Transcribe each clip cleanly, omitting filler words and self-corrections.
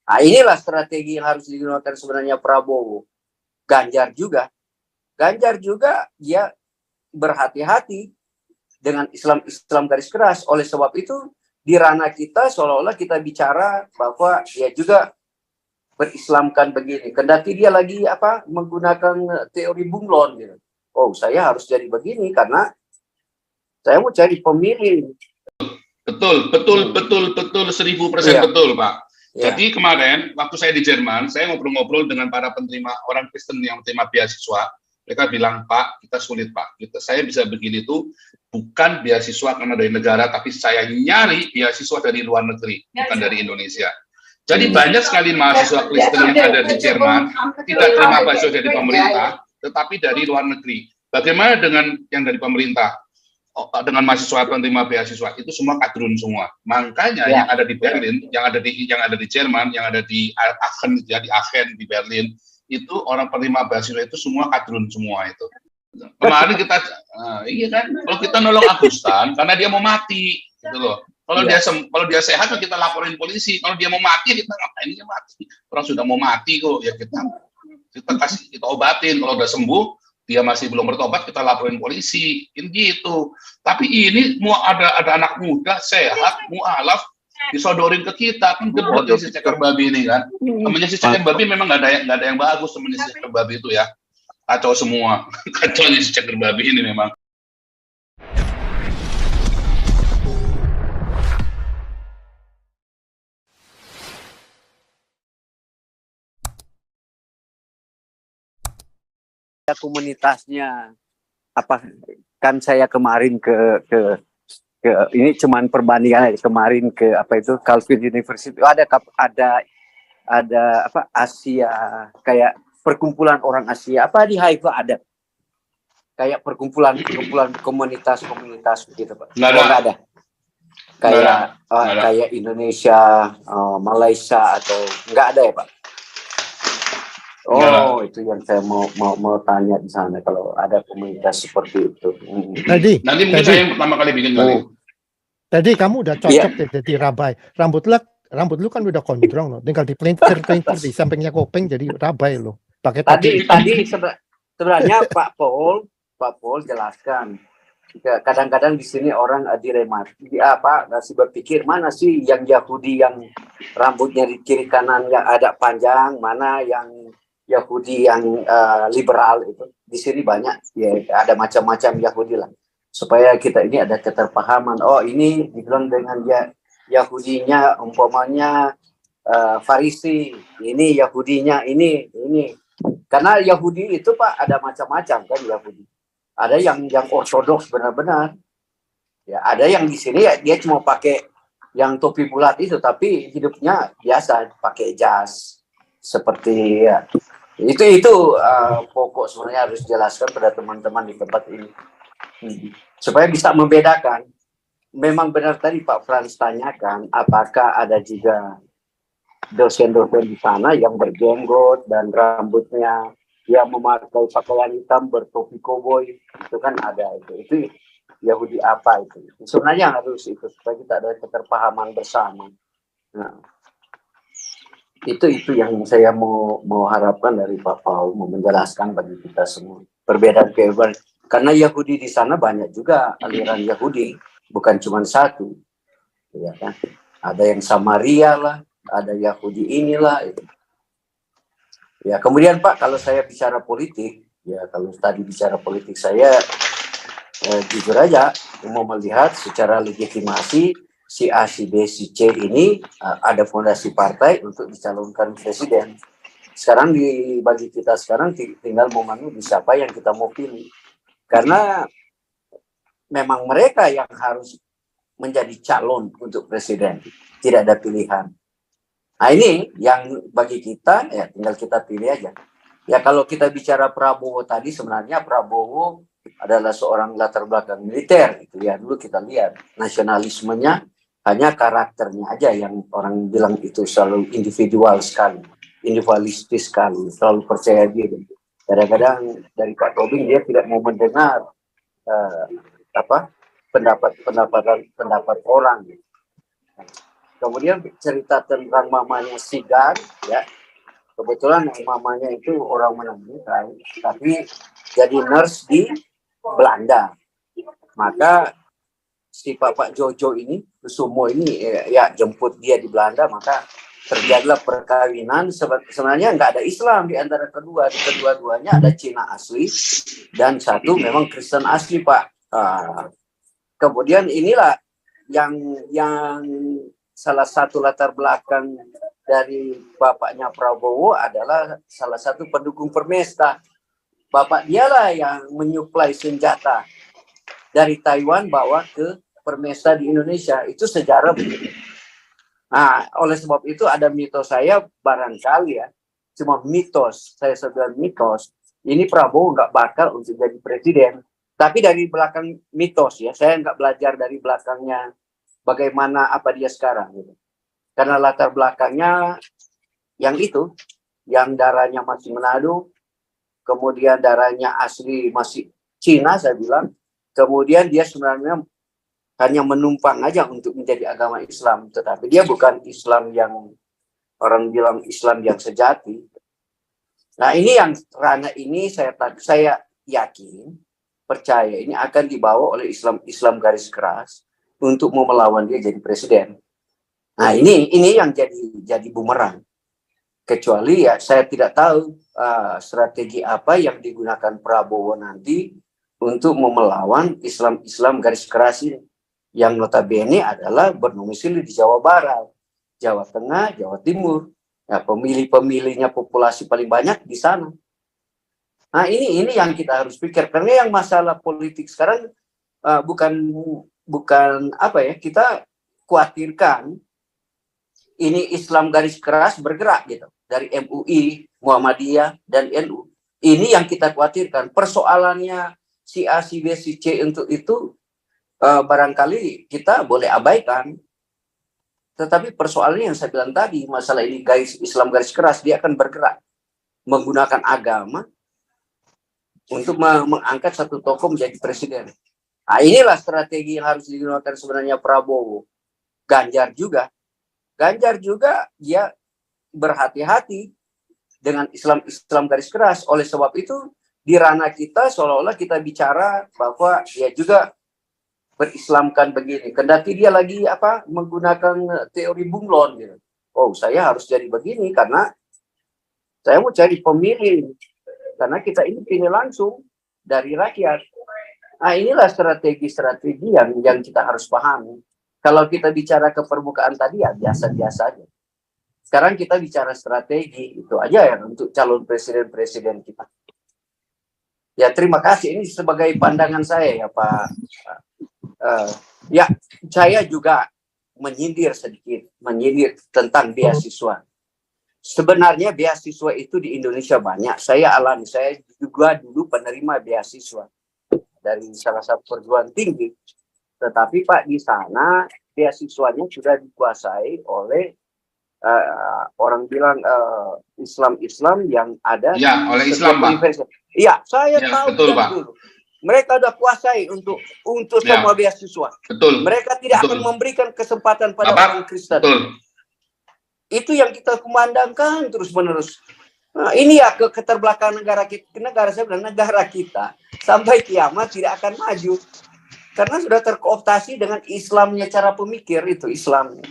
Nah, inilah strategi yang harus digunakan sebenarnya Prabowo. Ganjar juga dia berhati-hati dengan Islam garis keras. Oleh sebab itu di ranah kita seolah-olah kita bicara bahwa dia juga berislamkan begini. Kendati dia lagi menggunakan teori bunglon gitu. Oh, saya harus jadi begini karena saya mau cari pemilih. Betul 1000% betul, Pak. Jadi kemarin waktu saya di Jerman, saya ngobrol-ngobrol dengan para penerima orang Kristen yang terima beasiswa. Mereka bilang, Pak, kita sulit, Pak. Saya bisa begini tuh bukan beasiswa karena dari negara, tapi saya nyari beasiswa dari luar negeri, bukan dari Indonesia. Jadi banyak sekali mahasiswa Kristen yang ada di Jerman tidak terima beasiswa dari pemerintah, tetapi dari luar negeri. Bagaimana dengan yang dari pemerintah? Dengan mahasiswa penerima beasiswa itu semua kadrun semua. Makanya yang ada di Berlin, yang ada di Jerman, yang ada di Aachen, di Aachen di Berlin, itu orang penerima beasiswa itu semua kadrun semua itu. Kemarin kita iya kan, kalau kita nolong Agustan karena dia mau mati gitu loh. Kalau dia sehat kita laporin polisi. Kalau dia mau mati kita ngapain dia mati? Orang sudah mau mati kok ya kita obatin. Kalau udah sembuh dia masih belum bertobat kita laporin polisi gitu. Tapi ini mau ada anak muda sehat mualaf disodorin ke kita kan gebut si Ceker Babi ini kan. Temennya si Ceker Babi memang nggak ada yang bagus temennya si Ceker Babi itu ya. Kacau semua. Kacau si Ceker Babi ini memang. Komunitasnya kan saya kemarin ke ini cuman perbandingan kemarin ke Calvin University ada Asia kayak perkumpulan orang Asia di Haifa ada kayak perkumpulan komunitas begitu Pak. Nggak ada. Kayak Indonesia, Malaysia atau nggak ada ya Pak? Oh, itu yang saya mau tanya di sana kalau ada komunitas seperti itu. Nanti mungkin saya yang pertama kali bikin kali. Tadi kamu udah cocok jadi rabai. Rambut lu kan udah gondrong loh. Tinggal di printer di sampingnya kopeng jadi rabai loh. Pakai tadi sebenarnya Pak Paul jelaskan. Kadang-kadang di sini orang masih berpikir mana sih yang Yahudi yang rambutnya di kiri kanan yang ada panjang, mana yang Yahudi yang liberal itu. Di sini banyak ada macam-macam Yahudi lah. Supaya kita ini ada keterpahaman. Oh, ini dibilang dengan Yahudinya umpamanya Farisi, ini Yahudinya ini. Karena Yahudi itu Pak ada macam-macam kan Yahudi. Ada yang ortodoks benar-benar. Ya, ada yang di sini dia cuma pakai yang topi bulat itu tapi hidupnya biasa pakai jas seperti itu pokok sebenarnya harus dijelaskan pada teman-teman di tempat ini supaya bisa membedakan. Memang benar tadi Pak Frans tanyakan apakah ada juga dosen-dosen di sana yang berjenggot dan rambutnya dia memakai pakaian hitam bertopi koboi itu kan ada itu Yahudi apa itu sebenarnya harus itu supaya kita ada keterpahaman bersama. Nah, itu yang saya mau harapkan dari Pak Paul mau menjelaskan bagi kita semua perbedaan karena Yahudi di sana banyak juga aliran Yahudi bukan cuma satu ya kan ada yang Samaria lah ada Yahudi inilah itu. Ya, kemudian Pak, kalau saya bicara politik, kalau tadi bicara politik saya jujur aja mau melihat secara legitimasi si A, si B, si C ini ada fondasi partai untuk dicalonkan presiden. Sekarang bagi kita sekarang tinggal memilih siapa yang kita mau pilih. Karena memang mereka yang harus menjadi calon untuk presiden, tidak ada pilihan. Nah ini yang bagi kita tinggal kita pilih aja. Ya kalau kita bicara Prabowo tadi sebenarnya Prabowo adalah seorang latar belakang militer gitu ya. Dulu kita lihat nasionalismenya hanya karakternya aja yang orang bilang itu selalu individual sekali, individualistis sekali, selalu percaya diri. Kadang-kadang dari Pak Tobing dia tidak mau mendengar pendapat orang gitu. Kemudian cerita tentang mamanya Sigan, ya. Kebetulan mamanya itu orang Manado, tapi jadi nurse di Belanda. Maka si Pak Jojo ini, Kusumo ini, ya jemput dia di Belanda, maka terjadilah perkawinan. Sebenarnya nggak ada Islam di antara kedua-duanya ada Cina asli dan satu memang Kristen asli, Pak. Kemudian inilah yang salah satu latar belakang dari bapaknya Prabowo adalah salah satu pendukung Permesta. Bapak dialah yang menyuplai senjata dari Taiwan bawa ke Permesta di Indonesia. Itu sejarah begitu. Nah, oleh sebab itu ada mitos saya barangkali ya, cuma mitos, saya sebut mitos, ini Prabowo nggak bakal untuk jadi presiden. Tapi dari belakang mitos ya, saya nggak belajar dari belakangnya bagaimana apa dia sekarang gitu. Karena latar belakangnya yang itu, yang darahnya masih Manado, kemudian darahnya asli masih Cina saya bilang, kemudian dia sebenarnya hanya menumpang aja untuk menjadi agama Islam, tetapi dia bukan Islam yang orang bilang Islam yang sejati. Nah ini yang ranah ini saya yakin, percaya ini akan dibawa oleh Islam garis keras untuk mau melawan dia jadi presiden. Nah ini yang jadi bumerang. Kecuali ya saya tidak tahu strategi apa yang digunakan Prabowo nanti untuk melawan Islam garis keras ini. Yang notabene adalah berdomisili di Jawa Barat, Jawa Tengah, Jawa Timur. Nah, pemilih-pemilihnya populasi paling banyak di sana. Nah ini yang kita harus pikir, karena yang masalah politik sekarang bukan apa ya, kita khawatirkan ini Islam garis keras bergerak gitu dari MUI, Muhammadiyah dan NU. Ini yang kita khawatirkan. Persoalannya si A, si B, si C untuk itu barangkali kita boleh abaikan. Tetapi persoalannya yang saya bilang tadi, masalah ini Islam garis keras, dia akan bergerak menggunakan agama untuk mengangkat satu tokoh menjadi presiden. Nah, inilah strategi yang harus digunakan sebenarnya Prabowo. Ganjar juga dia berhati-hati dengan Islam garis keras. Oleh sebab itu di ranah kita seolah-olah kita bicara bahwa dia juga berislamkan begini. Kendati dia lagi menggunakan teori bunglon gitu. Oh, saya harus jadi begini karena saya mau cari pemilih. Karena kita ini pilih langsung dari rakyat. Nah, inilah strategi-strategi yang kita harus pahami. Kalau kita bicara ke permukaan tadi ya biasa-biasa aja. Sekarang kita bicara strategi, itu aja ya untuk calon presiden-presiden kita. Ya terima kasih, ini sebagai pandangan saya ya Pak. Ya saya juga menyindir tentang beasiswa. Sebenarnya beasiswa itu di Indonesia banyak. Saya alami, saya juga dulu penerima beasiswa dari salah satu perguruan tinggi. Tetapi Pak di sana beasiswanya sudah dikuasai oleh orang bilang Islam yang ada. Ya, oleh Islam Pak. Iya, saya tahu betul, Pak. dulu. Mereka sudah kuasai untuk semua beasiswa. Betul. Mereka tidak akan memberikan kesempatan pada orang Kristen. Betul. Itu yang kita kumandangkan terus-menerus. Nah, ini ya keterbelakangan negara kita sampai kiamat tidak akin maju. Karena sudah terkooptasi dengan Islamnya, cara pemikir itu Islamnya.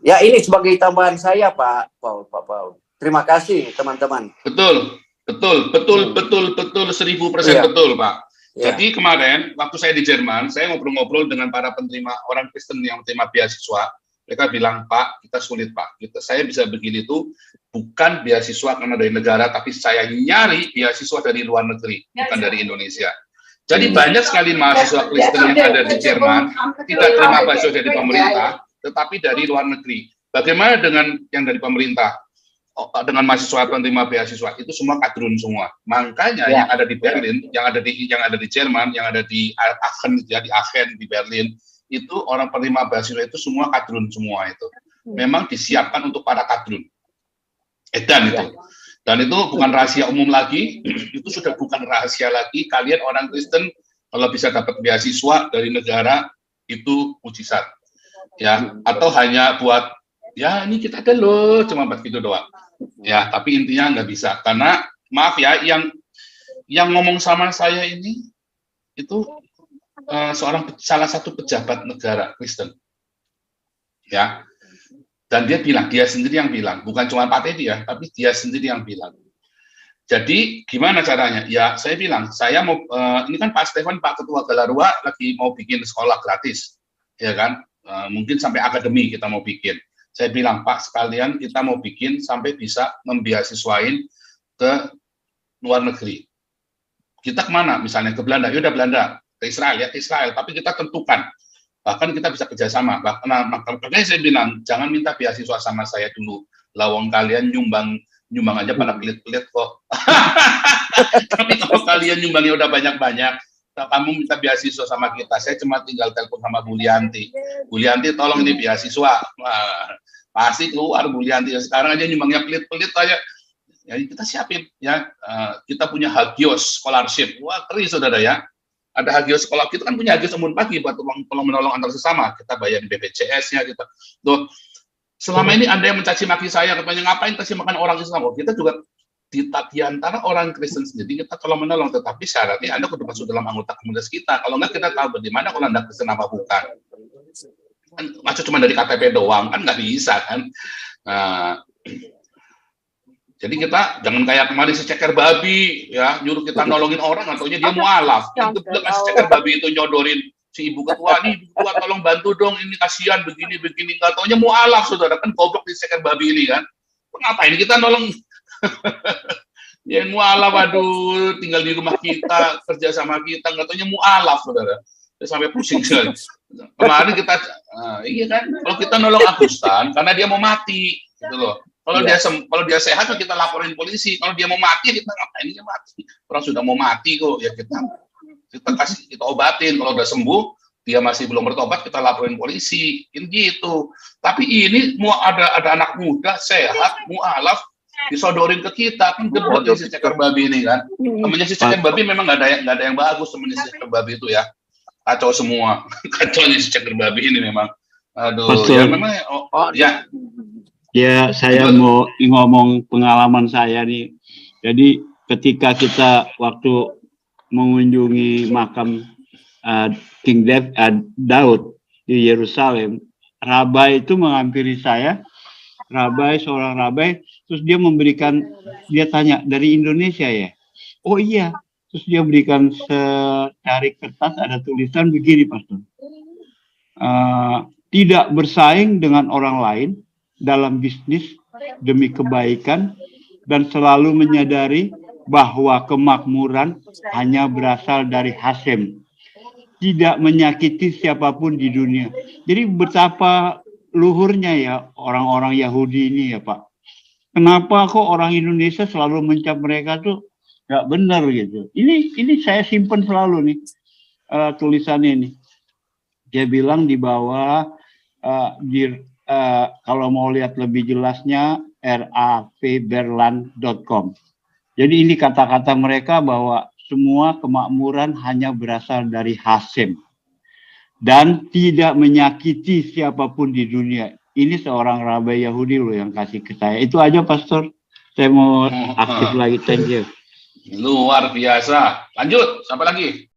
Ya ini sebagai tambahan saya Pak Paul. Terima kasih teman-teman. Betul 1000% betul Pak. Ya. Jadi kemarin waktu saya di Jerman, saya ngobrol-ngobrol dengan para penerima orang Kristen yang terima beasiswa. Mereka bilang, Pak, kita sulit Pak. Saya bisa begini itu bukan beasiswa karena dari negara, tapi saya nyari beasiswa dari luar negeri, bukan dari Indonesia. Jadi banyak sekali mahasiswa Kristen yang ada di Jerman tidak terima beasiswa dari pemerintah, tetapi dari luar negeri. Bagaimana dengan yang dari pemerintah? Dengan mahasiswa penerima beasiswa itu semua kadrun semua. Makanya yang ada di Berlin, yang ada di Jerman, yang ada di Aachen di Berlin, itu orang penerima beasiswa itu semua kadrun semua itu. Memang disiapkan untuk para kadrun. Edan itu. Dan itu bukan rahasia umum lagi, itu sudah bukan rahasia lagi. Kalian orang Kristen kalau bisa dapat beasiswa dari negara itu mujizat. ya, atau hanya buat ya ini kita ada loh, cuma buat gitu doang. Ya, tapi intinya nggak bisa karena maaf ya, yang ngomong sama saya ini itu salah satu pejabat negara Kristen, ya. Dan dia sendiri yang bilang, bukan cuma Pak Teddy ya, tapi dia sendiri yang bilang. Jadi gimana caranya? Ya saya bilang, saya mau ini kan Pak Stefan, Pak Ketua Galarua lagi mau bikin sekolah gratis, ya kan? Mungkin sampai akademi kita mau bikin. Saya bilang, Pak, sekalian kita mau bikin sampai bisa membiasiswain ke luar negeri. Kita kemana? Misalnya ke Belanda, ya udah Belanda, ke Israel ya, ke Israel. Tapi kita tentukan, bahkan kita bisa kerjasama. Makanya saya bilang, jangan minta beasiswa sama saya dulu. Lawang kalian nyumbang aja pada pelit-pelit kok. Tapi kalau kalian nyumbangnya udah banyak-banyak, kamu minta beasiswa sama kita, saya cuma tinggal telepon sama Bu Lianti. Bu Lianti tolong ini beasiswa. Pasti keluar Bu Lianti. Sekarang aja nyumbangnya pelit-pelit aja. Ya kita siapin ya. Kita punya Hagios Scholarship. Wah, keren saudara ya. Ada Hagios Scholarship. Kita kan punya Hagios Embun Pagi buat tolong menolong antar sesama. Kita bayarin BPJS-nya kita. Tuh. Selama ini Anda yang mencaci maki saya, katanya ngapain kasih makan orang Islam? Oh, kita juga di antara orang Kristen sendiri kita tolong menolong, tetapi syaratnya Anda kudu masuk dalam anggota komunitas kita. Kalau enggak kita tahu bagaimana kalau Anda Kristen apa bukan. Kan masuk cuma dari KTP doang kan nggak bisa kan. Jadi kita jangan kayak kemarin si ceker babi ya, nyuruh kita nolongin orang ataunya dia mualaf. Itu belum si ceker babi itu nyodorin si ibu ketua nih, ibu ketua tolong bantu dong, ini kasihan begini nggak taunya mualaf, saudara, kan goblok di ceker babi ini kan. Ngapain kita nolong yang mualaf, aduh, tinggal di rumah kita, kerja sama kita, nggak taunya mualaf, saudara. Sampai pusing sekali. Kemarin kita, iya kan, kalau kita nolong Agustan karena dia mau mati, gitu loh. Kalau dia sehat kita laporin polisi. Kalau dia mau mati kita ngapain dia mati? Orang sudah mau mati kok, ya kita obatin. Kalau udah sembuh dia masih belum bertobat, kita laporin polisi. Ini gitu. Tapi ini mau ada anak muda sehat, mualaf, disodorin ke kita, kan gebot si ceker babi ini kan. Temennya si ceker babi memang nggak ada yang bagus, temennya si ceker babi itu ya. Kacau semua. Kacau si ceker babi ini memang. Aduh, ya memang ya. Ya, saya mau ngomong pengalaman saya nih. Jadi ketika kita waktu mengunjungi makam King Daud di Yerusalem, Rabai itu menghampiri saya, seorang Rabai, terus dia tanya, dari Indonesia ya? Oh iya, terus dia berikan secari kertas, ada tulisan begini, Pastor. Tidak bersaing dengan orang lain dalam bisnis demi kebaikan dan selalu menyadari bahwa kemakmuran hanya berasal dari Hashem, tidak menyakiti siapapun di dunia. Jadi betapa luhurnya ya orang-orang Yahudi ini ya Pak. Kenapa kok orang Indonesia selalu mencap mereka tuh nggak benar gitu. Ini saya simpen selalu nih tulisannya ini. Dia bilang di bawah kalau mau lihat lebih jelasnya rapberland.com. Jadi ini kata-kata mereka bahwa semua kemakmuran hanya berasal dari Hashem dan tidak menyakiti siapapun di dunia. Ini seorang rabai Yahudi loh yang kasih ke saya. Itu aja Pastor. Saya mau aktif lagi. Thank you. Luar biasa. Lanjut, siapa lagi?